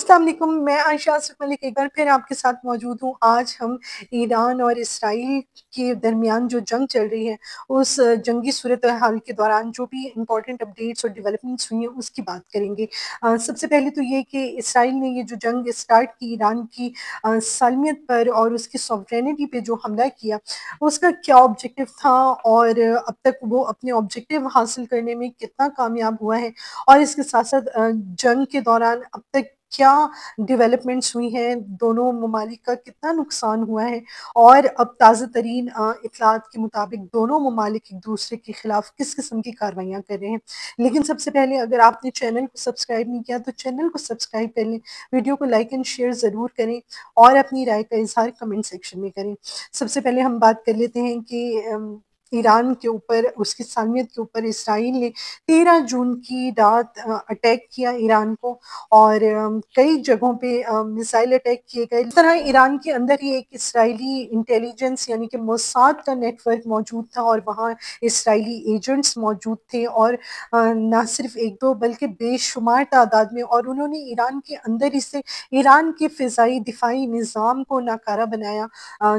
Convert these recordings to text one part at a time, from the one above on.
السلام علیکم، میں عائشہ آصف ملک ایک بار پھر آپ کے ساتھ موجود ہوں۔ آج ہم ایران اور اسرائیل کے درمیان جو جنگ چل رہی ہے اس جنگی صورتحال کے دوران جو بھی امپورٹنٹ اپڈیٹس اور ڈیولپمنٹس ہوئی ہیں اس کی بات کریں گے۔ سب سے پہلے تو یہ کہ اسرائیل نے یہ جو جنگ اسٹارٹ کی ایران کی سالمیت پر اور اس کی سوورینٹی پہ جو حملہ کیا، اس کا کیا آبجیکٹو تھا اور اب تک وہ اپنے آبجیکٹو حاصل کرنے میں کتنا کامیاب ہوا ہے، اور اس کے ساتھ ساتھ جنگ کے دوران اب تک کیا ڈیولپمنٹس ہوئی ہیں، دونوں ممالک کا کتنا نقصان ہوا ہے، اور اب تازہ ترین اطلاعات کے مطابق دونوں ممالک ایک دوسرے کے خلاف کس قسم کی کاروائیاں کر رہے ہیں۔ لیکن سب سے پہلے اگر آپ نے چینل کو سبسکرائب نہیں کیا تو چینل کو سبسکرائب کر لیں، ویڈیو کو لائک اینڈ شیئر ضرور کریں اور اپنی رائے کا اظہار کمنٹ سیکشن میں کریں۔ سب سے پہلے ہم بات کر لیتے ہیں کہ ایران کے اوپر، اس کی سالمیت کے اوپر اسرائیل نے 13 جون کی رات اٹیک کیا ایران کو، اور کئی جگہوں پہ میزائل اٹیک کیے گئے۔ اس طرح ایران کے اندر ہی ایک اسرائیلی انٹیلیجنس یعنی کہ موساد کا نیٹ ورک موجود تھا، اور وہاں اسرائیلی ایجنٹس موجود تھے، اور نہ صرف ایک دو بلکہ بے شمار تعداد میں، اور انہوں نے ایران کے اندر ہی سے ایران کے فضائی دفاعی نظام کو ناکارہ بنایا،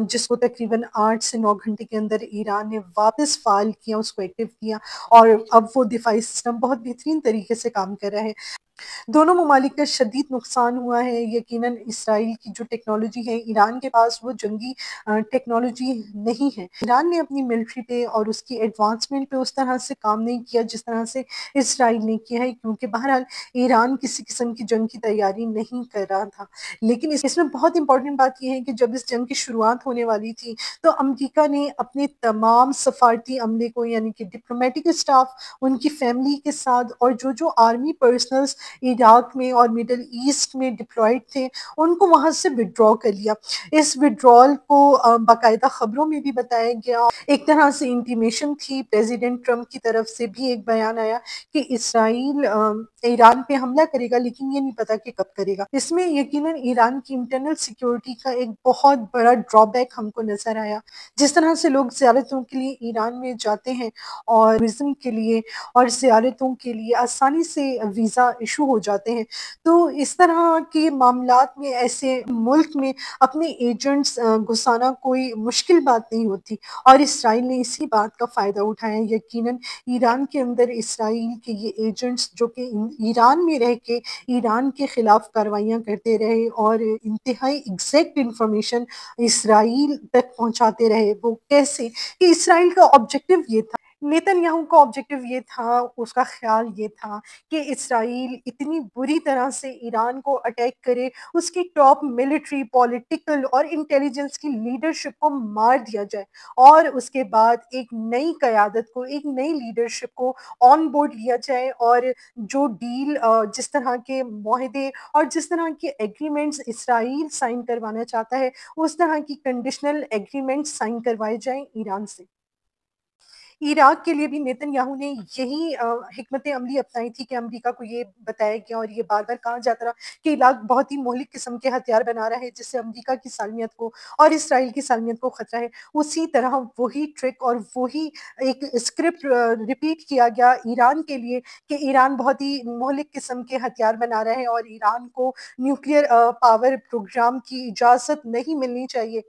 جس کو تقریباً 8 سے 9 گھنٹے کے اندر ایران نے واپس فعال کیا، اس کو ایکٹیو کیا، اور اب وہ دفاعی سسٹم بہت بہترین طریقے سے کام کر رہا ہے۔ دونوں ممالک کا شدید نقصان ہوا ہے۔ یقیناً اسرائیل کی جو ٹیکنالوجی ہے، ایران کے پاس وہ جنگی ٹیکنالوجی نہیں ہے۔ ایران نے اپنی ملٹری پہ اور اس کی ایڈوانسمنٹ پہ اس طرح سے کام نہیں کیا جس طرح سے اسرائیل نے کیا ہے، کیونکہ بہرحال ایران کسی قسم کی جنگ کی تیاری نہیں کر رہا تھا۔ لیکن اس میں بہت امپورٹنٹ بات یہ ہے کہ جب اس جنگ کی شروعات ہونے والی تھی تو امریکہ نے اپنے تمام سفارتی عملے کو، یعنی کہ ڈپلومیٹک اسٹاف، ان کی فیملی کے ساتھ، اور جو آرمی پرسنلز عراق میں اور مڈل ایسٹ میں ڈپلائڈ تھے، ان کو وہاں سے وڈرا کر لیا۔ اس وڈرال کو باقاعدہ خبروں میں بھی بتایا گیا، ایک طرح سے انٹیمیشن تھی، پریزیڈنٹ ٹرمپ کی طرف سے بھی ایک بیان آیا کہ اسرائیل ایران پہ حملہ کرے گا، لیکن یہ نہیں پتا کہ کب کرے گا۔ اس میں یقیناً ایران کی انٹرنل سیکیورٹی کا ایک بہت بڑا ڈرا بیک ہم کو نظر آیا۔ جس طرح سے لوگ زیارتوں کے لیے ایران میں جاتے ہیں اور ٹورزم کے لیے اور زیارتوں کے لیے آسانی سے ویزا ایشو ہو جاتے ہیں، تو اس طرح کے معاملات میں ایسے ملک میں اپنے ایجنٹس گھسانا کوئی مشکل بات نہیں ہوتی، اور اسرائیل نے اسی بات کا فائدہ اٹھایا۔ یقیناً ایران کے اندر اسرائیل کے یہ ایجنٹس جو کہ ایران میں رہ کے ایران کے خلاف کاروائیاں کرتے رہے اور انتہائی ایگزیکٹ انفارمیشن اسرائیل تک پہنچاتے رہے، وہ کیسے کہ اسرائیل کا آبجیکٹو یہ تھا، نیتن یاہو کا آبجیکٹو یہ تھا، اس کا خیال یہ تھا کہ اسرائیل اتنی بری طرح سے ایران کو اٹیک کرے، اس کی ٹاپ ملٹری، پولیٹیکل اور انٹیلیجنس کی لیڈرشپ کو مار دیا جائے، اور اس کے بعد ایک نئی قیادت کو، ایک نئی لیڈرشپ کو آن بورڈ لیا جائے، اور جو ڈیل، جس طرح کے معاہدے اور جس طرح کے ایگریمنٹس اسرائیل سائن کروانا چاہتا ہے، اس طرح کی کنڈیشنل ایگریمنٹس سائن کروائے جائیں ایران سے۔ عراق کے لیے بھی نیتن یاہو نے یہی حکمت عملی اپنائی تھی کہ امریکہ کو یہ بتایا گیا اور یہ بار بار کہا جاتا رہا کہ عراق بہت ہی مہلک قسم کے ہتھیار بنا رہا ہے، جس سے امریکہ کی سالمیت کو اور اسرائیل کی سالمیت کو خطرہ ہے۔ اسی طرح وہی ٹرک اور وہی ایک اسکرپٹ ریپیٹ کیا گیا ایران کے لیے کہ ایران بہت ہی مہلک قسم کے ہتھیار بنا رہا ہے اور ایران کو نیوکلیئر پاور پروگرام کی اجازت نہیں ملنی چاہیے۔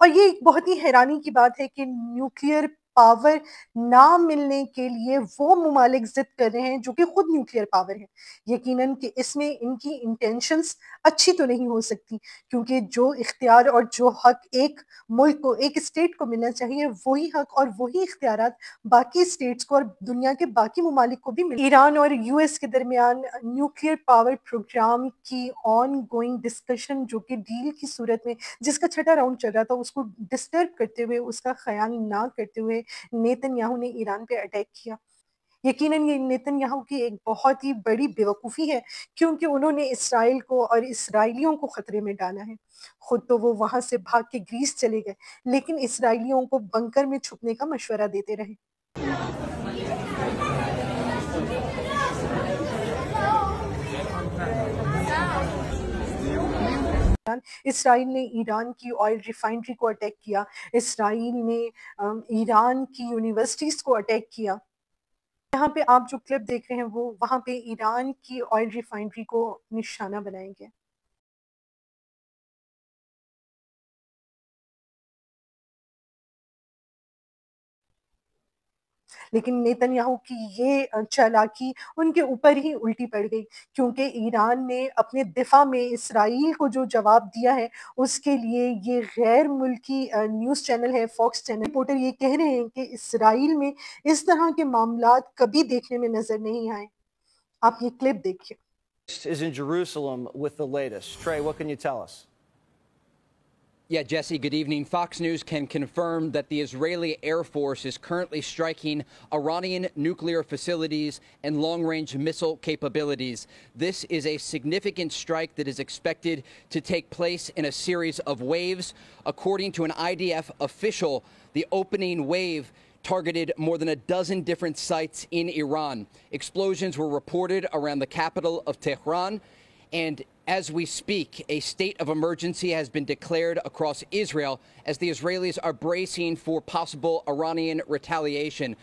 اور یہ ایک بہت ہی حیرانی کی بات ہے کہ نیوکلیئر پاور نہ ملنے کے لیے وہ ممالک ضد کر رہے ہیں جو کہ خود نیوکلیئر پاور ہے۔ یقیناً کہ اس میں ان کی انٹینشنز اچھی تو نہیں ہو سکتی، کیونکہ جو اختیار اور جو حق ایک ملک کو، ایک اسٹیٹ کو ملنا چاہیے، وہی حق اور وہی اختیارات باقی اسٹیٹس کو اور دنیا کے باقی ممالک کو بھی مل۔ ایران اور یو ایس کے درمیان نیوکلیئر پاور پروگرام کی آن گوئنگ ڈسکشن، جو کہ ڈیل کی صورت میں جس کا چھٹا راؤنڈ چل رہا تھا، اس کو ڈسٹرب کرتے ہوئے، اس کا خیال نہ کرتے ہوئے نیتن یاہو نے ایران پہ اٹیک کیا۔ یقیناً یہ نیتن یاہو کی ایک بہت ہی بڑی بیوقوفی ہے، کیونکہ انہوں نے اسرائیل کو اور اسرائیلیوں کو خطرے میں ڈالا ہے۔ خود تو وہ وہاں سے بھاگ کے گریس چلے گئے، لیکن اسرائیلیوں کو بنکر میں چھپنے کا مشورہ دیتے رہے۔ اسرائیل نے ایران کی آئل ریفائنری کو اٹیک کیا، اسرائیل نے ایران کی یونیورسٹیز کو اٹیک کیا۔ یہاں پہ آپ جو کلپ دیکھ رہے ہیں وہ وہاں پہ ایران کی آئل ریفائنری کو نشانہ بنائیں گے۔ لیکن نیتن یاہو کی یہ چالاکی ان کے اوپر ہی الٹی پڑ گئی، کیونکہ ایران نے اپنے دفاع میں اسرائیل کو جو جواب دیا ہے اس کے لیے یہ غیر ملکی نیوز چینل ہے فاکس چینل، رپورٹر یہ کہہ رہے ہیں کہ اسرائیل میں اس طرح کے معاملات کبھی دیکھنے میں نظر نہیں آئے۔ آپ یہ کلپ دیکھیے۔ Is in Jerusalem with the latest. Trey, what can you tell us? Yeah, Jesse, good evening. Fox News can confirm that the Israeli Air Force is currently striking Iranian nuclear facilities and long-range missile capabilities. This is a significant strike that is expected to take place in a series of waves. According to an IDF official, the opening wave targeted more than a dozen different sites in Iran. Explosions were reported around the capital of Tehran, and as we speak, a state of emergency has been declared across Israel as the Israelis are bracing for possible Iranian retaliation.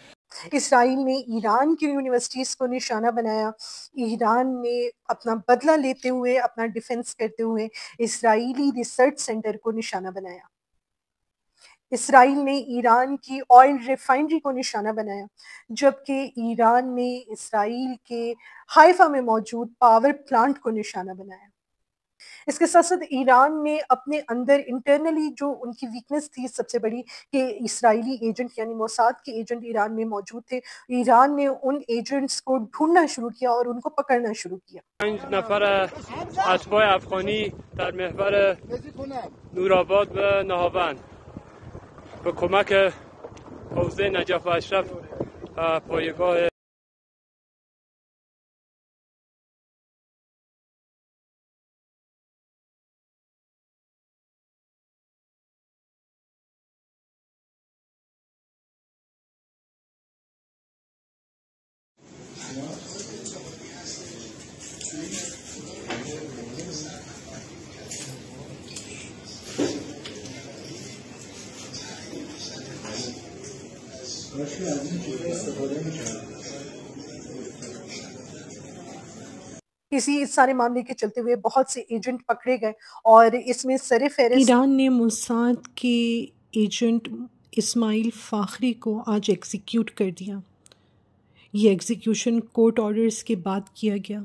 اسرائیل نے ایران کی universities کو نشانہ بنایا، ایران نے اپنا بدلہ لیتے ہوئے، اپنا ڈیفنس کرتے ہوئے اسرائیلی ریسرچ سینٹر کو نشانہ بنایا۔ اسرائیل نے ایران کی آئل ریفائنری کو نشانہ بنایا، جبکہ ایران نے اسرائیل کے حائفہ میں موجود پاور پلانٹ کو نشانہ بنایا۔ اس کے ساتھ ساتھ ایران نے اپنے اندر انٹرنلی جو ان کی ویکنس تھی سب سے بڑی کہ اسرائیلی ایجنٹ یعنی موساد کے ایجنٹ ایران میں موجود تھے، ایران نے ان ایجنٹس کو ڈھونڈنا شروع کیا اور ان کو پکڑنا شروع کیا۔ 5 نفر اتباع افغانی در محور نورآباد و نهاوند به کمک حوزه نجف و اشرف پایگاه اسی سارے معاملے کے چلتے ہوئے بہت سے ایجنٹ پکڑے گئے اور اس میں سر فہرست ایران نے موساد کے ایجنٹ اسماعیل فاخری کو آج ایگزیکیوٹ کر دیا۔ یہ ایگزیکیوشن کورٹ آرڈرز کے بعد کیا گیا۔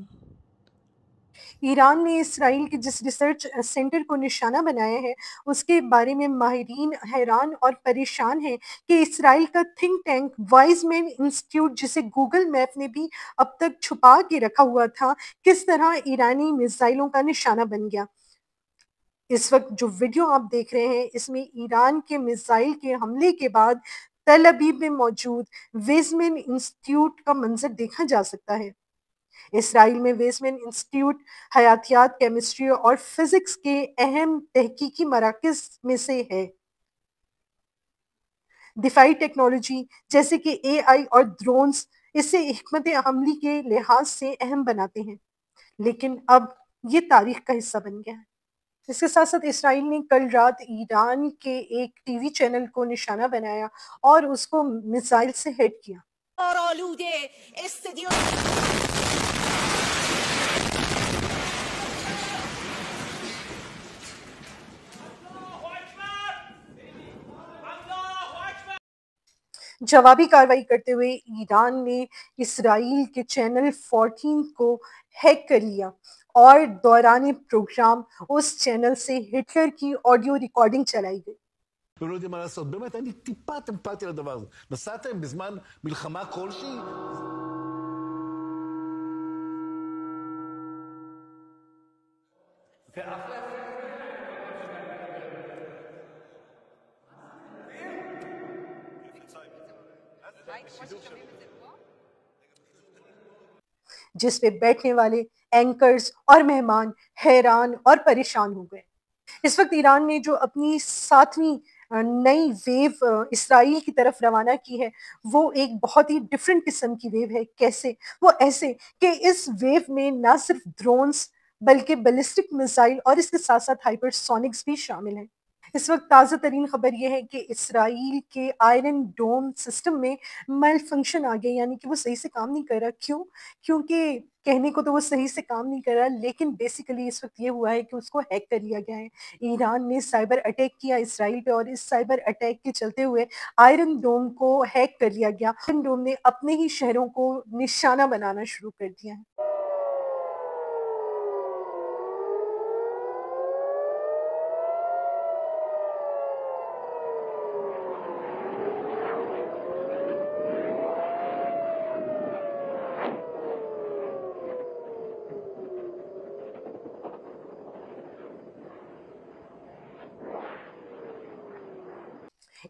ایران نے اسرائیل کے جس ریسرچ سینٹر کو نشانہ بنایا ہے اس کے بارے میں ماہرین حیران اور پریشان ہیں کہ اسرائیل کا تھنک ٹینک وائز مین انسٹیٹیوٹ جسے گوگل میپ نے بھی اب تک چھپا کے رکھا ہوا تھا کس طرح ایرانی میزائلوں کا نشانہ بن گیا۔ اس وقت جو ویڈیو آپ دیکھ رہے ہیں اس میں ایران کے میزائل کے حملے کے بعد تل ابیب میں موجود ویزمین انسٹیٹیوٹ کا منظر دیکھا جا سکتا ہے۔ اسرائیل میں ویزمین انسٹیٹیوٹ حیاتیات، کیمسٹری اور فزکس کے اہم تحقیقی مراکز میں سے ہے۔ دفاعی ٹیکنالوجی جیسے کہ اے آئی اور ڈرونز اسے حکمت عملی کے لحاظ سے اہم بناتے ہیں، لیکن اب یہ تاریخ کا حصہ بن گیا ہے۔ اس کے ساتھ ساتھ اسرائیل نے کل رات ایران کے ایک ٹی وی چینل کو نشانہ بنایا اور اس کو میزائل سے ہٹ کیا۔ جوابی کارروائی کرتے ہوئے ایران نے اسرائیل کے چینل 14 کو ہیک کر لیا اور دوران پروگرام اس چینل سے ہٹلر کی آڈیو ریکارڈنگ چلائی گئی۔ ולא יודעים מה לעשות. באמת, אין לי טיפת אמפתיה לדבר הזה. נסעתם בזמן מלחמה כלשהי? جس پہ بیٹھنے والے اینکرز اور مہمان حیران اور پریشان ہو گئے۔ اس وقت ایران نے جو اپنی 7ویں نئی ویو اسرائیل کی طرف روانہ کی ہے وہ ایک بہت ہی ڈفرینٹ قسم کی ویو ہے۔ کیسے؟ وہ ایسے کہ اس ویو میں نہ صرف ڈرونز بلکہ بیلسٹک میزائل اور اس کے ساتھ ساتھ ہائپر سونکس بھی شامل ہیں۔ اس وقت تازہ ترین خبر یہ ہے کہ اسرائیل کے آئرن ڈوم سسٹم میں میل فنکشن آ گیا، یعنی کہ وہ صحیح سے کام نہیں کر رہا. کیونکہ کہنے کو تو وہ صحیح سے کام نہیں کر رہا، لیکن بیسیکلی اس وقت یہ ہوا ہے کہ اس کو ہیک کر لیا گیا ہے. ایران نے سائبر اٹیک کیا اسرائیل پہ، اور اس سائبر اٹیک کے چلتے ہوئے آئرن ڈوم کو ہیک کر لیا گیا. آئرن ڈوم نے اپنے ہی شہروں کو نشانہ بنانا شروع کر دیا ہے.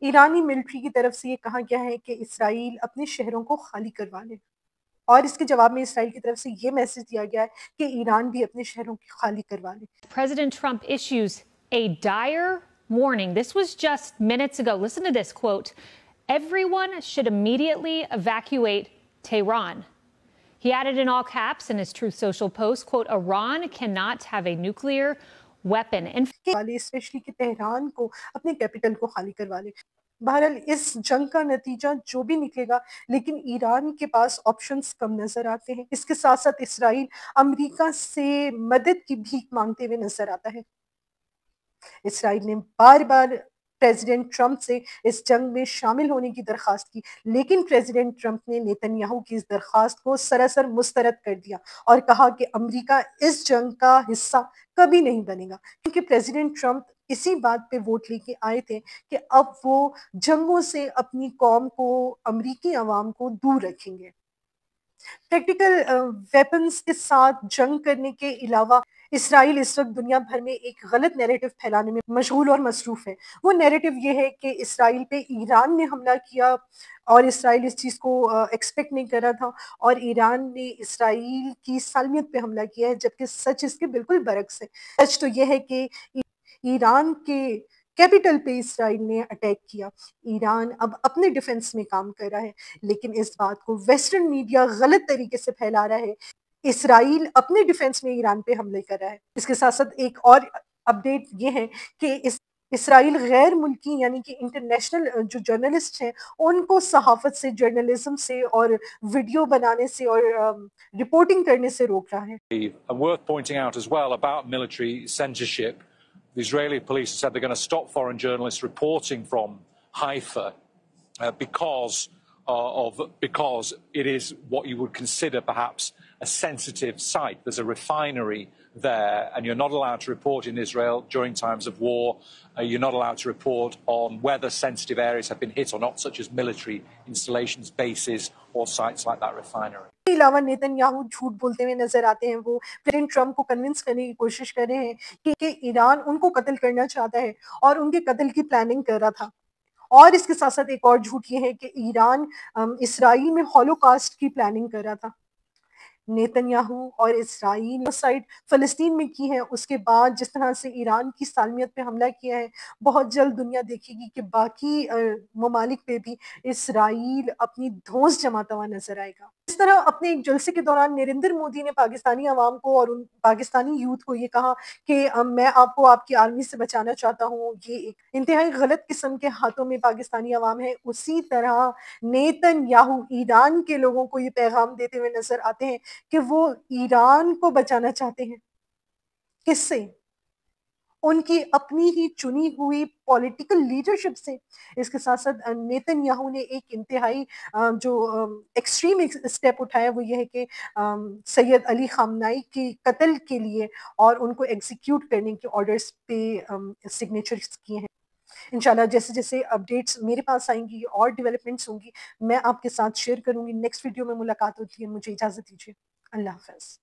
ایرانی ملٹری کی طرف سے یہ کہا گیا ہے کہ اسرائیل اپنے شہروں کو خالی کروا لے، اور اس کے جواب میں اسرائیل کی طرف سے یہ میسج دیا گیا ہے کہ ایران بھی اپنے شہروں کی خالی کروا لے. President Trump issues a dire warning. This was just minutes ago. Listen to this quote. Everyone should immediately evacuate Tehran. He added in all caps in his Truth Social post, quote, Iran cannot have a nuclear weapon. Especially کہ Tehran کو، اپنے capital کو خالی کروا لے. بہرحال اس جنگ کا نتیجہ جو بھی نکلے گا، لیکن ایران کے پاس آپشنز کم نظر آتے ہیں. اس کے ساتھ ساتھ اسرائیل امریکہ سے مدد کی بھیک مانگتے ہوئے نظر آتا ہے. اسرائیل نے بار بار پریزیڈنٹ ٹرمپ سے اس جنگ میں شامل ہونے کی درخواست کی، لیکن پریزیڈنٹ ٹرمپ نے نیتن یاہو کی اس درخواست کو سراسر مسترد کر دیا اور کہا کہ امریکہ اس جنگ کا حصہ کبھی نہیں بنے گا، کیونکہ پریزیڈنٹ ٹرمپ اسی بات پہ ووٹ لے کے آئے تھے کہ اب وہ جنگوں سے اپنی قوم کو، امریکی عوام کو دور رکھیں گے. پریکٹیکل ویپنز کے ساتھ جنگ کرنے کے علاوہ اسرائیل اس وقت دنیا بھر میں ایک غلط نیریٹو پھیلانے میں مشغول اور مصروف ہے. وہ نیریٹو یہ ہے کہ اسرائیل پہ ایران نے حملہ کیا، اور اسرائیل اس چیز کو ایکسپیکٹ نہیں کر رہا تھا، اور ایران نے اسرائیل کی سالمیت پہ حملہ کیا ہے، جبکہ سچ اس کے بالکل برعکس ہے. سچ تو یہ ہے کہ ایران کے کیپٹل پہ اسرائیل نے اٹیک کیا. ایران اب اپنے ڈیفنس میں کام کر رہا ہے، لیکن اس بات کو ویسٹرن میڈیا غلط طریقے سے پھیلا رہا ہے. اسرائیل اپنے ڈیفنس میں ایران پہ حملے کر رہا ہے. اس کے ساتھ ساتھ ایک اور اپڈیٹ یہ ہے کہ اسرائیل غیر ملکی یعنی کہ انٹرنیشنل جو جرنلسٹ ہیں ان کو صحافت سے، جرنلزم سے اور ویڈیو بنانے سے اور رپورٹنگ کرنے سے روک رہا ہے. And worth pointing out as well about military censorship, the Israeli police said they're going to stop foreign journalists reporting from Haifa because it is what you would consider perhaps a sensitive site. There's a refinery there, and you're not allowed to report in Israel during times of war. You're not allowed to report on whether sensitive areas have been hit or not, such as military installations, bases, or sites like that refinery. اس کے علاوہ Nitin Yahoo جھوٹ بولتے ہوئے نظر آتے ہیں. وہ president Trump کو کنونس کرنے کی کوشش کر رہے ہیں کہ ایران ان کو قتل کرنا چاہتا ہے اور ان کے قتل کی پلاننگ کر رہا تھا. اور اس کے ساتھ ساتھ ایک اور جھوٹ یہ ہے کہ ایران اسرائیل میں ہولوکاسٹ کی پلاننگ کر رہا تھا. نیتن یاہو اور اسرائیل سائڈ فلسطین میں کی ہے، اس کے بعد جس طرح سے ایران کی سالمیت پہ حملہ کیا ہے، بہت جلد دنیا دیکھے گی کہ باقی ممالک پہ بھی اسرائیل اپنی دھونس جماتا ہوا نظر آئے گا. اس طرح اپنے ایک جلسے کے دوران نریندر مودی نے پاکستانی عوام کو اور ان پاکستانی یوتھ کو یہ کہا کہ میں آپ کو آپ کی آرمی سے بچانا چاہتا ہوں. یہ ایک انتہائی غلط قسم کے ہاتھوں میں پاکستانی عوام ہے. اسی طرح نیتن یاہو ایران کے لوگوں کو یہ پیغام دیتے ہوئے نظر آتے ہیں کہ وہ ایران کو بچانا چاہتے ہیں. کس سے؟ ان کی اپنی ہی چنی ہوئی پولیٹیکل لیڈرشپ سے. اس کے ساتھ ساتھ نیتن یاہو نے ایک انتہائی جو ایکسٹریم اسٹیپ اٹھایا، وہ یہ ہے کہ سید علی خامنائی کی قتل کے لیے اور ان کو ایگزیکیوٹ کرنے کے آرڈرز پہ سگنیچرز کیے ہیں. انشاءاللہ جیسے جیسے اپڈیٹس میرے پاس آئیں گی اور ڈیولپمنٹس ہوں گی، میں آپ کے ساتھ شیئر کروں گی. نیکسٹ ویڈیو میں ملاقات ہوتی ہے. مجھے اجازت دیجیے. اللہ حافظ.